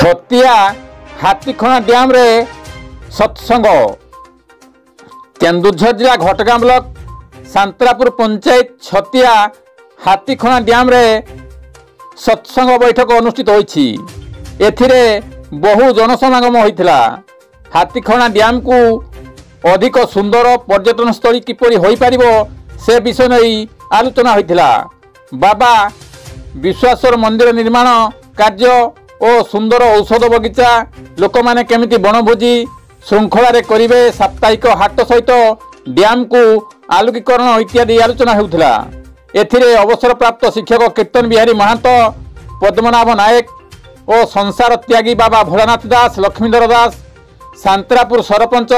छतिया हाथीखणा डैम रे सत्संग। केन्दुझर जिला घटगां ब्लॉक सांतरापुर पंचायत छतिया हाथीखणा डैम रे सत्संग बैठक अनुष्ठित होईछि। एथिरे बहु जनसमागम होइथिला। हाथीखणा डैम को अधिक सुंदर पर्यटन स्थली किपरि होई पारिबो से विषय नहीं आलोचना होइथिला। बाबा विश्वासर मंदिर निर्माण कार्य और सुंदर औषध बगीचा लोक माने केमिति बनभोजी श्रृंखला करिवे, साप्ताहिक हाट सहित डैम को आलोकीकरण इत्यादि आलोचना होउथिला। एथिरे अवसर प्राप्त शिक्षक कीर्तन बिहारी महांतो, पद्मनाभ नायक और संसार त्यागी बाबा भोलानाथ दास, लक्ष्मीधर दास, सांतरापुर सरपंच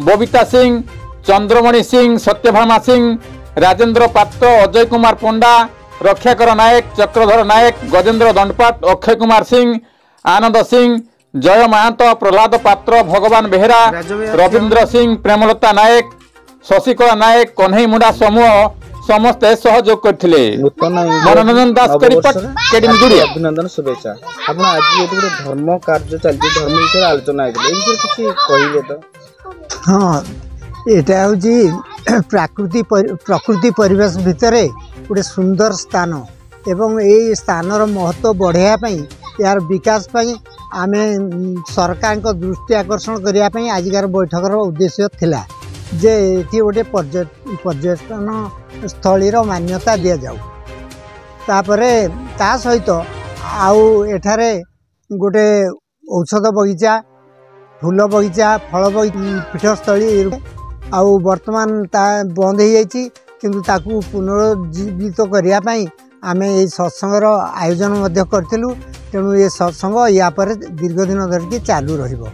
बबीता सिंह, चंद्रमणि सिंह, सत्यभामा सिंह, राजेंद्र पात्र, अजय कुमार पंडा, रक्षाकर नायक, चक्रधर नायक, गजेंद्र दंडपाट, अक्षय कुमार सिंह, आनंद सिंह, जय महांतो, प्रहलाद पात्र, भगवान बेहरा, रविंद्र सिंह, प्रेमलता नायक, शशिकला नायक, कन्हई मुंडा समूह समस्ते सहयोग करथिले। मनोरंजन दास के रिपोर्ट केडीएम जुड़िया। अभिनंदन शुभेच्छा। आपण आज ये धर्म कार्य चलती धर्म विषय आलोचना आइले ए विषय किछि कहिबे तो? हाँ, एटा होजी प्रकृति परिवेश भितर गोटे सुंदर स्थान एवं ये स्थानर महत्व बढ़ाई यार विकास आमे सरकार को दृष्टि आकर्षण करने आजिकार बैठकर उद्देश्य थिला जे ये गोटे पर्यटन स्थली मान्यता दि जाऊ। तापरे ता सहित आउ एठारे गोटे औषध बगीचा, फूल बगीचा, फल पीठस्थली आउ वर्तमान ता बंद हो जाइछि, किंतु ताकू पुनर्जीवित करने आम ये सत्संगर आयोजन करथिलु। तेणु ये सत्संग या पर दीर्घ दिन धरिकी चालू रहिबो।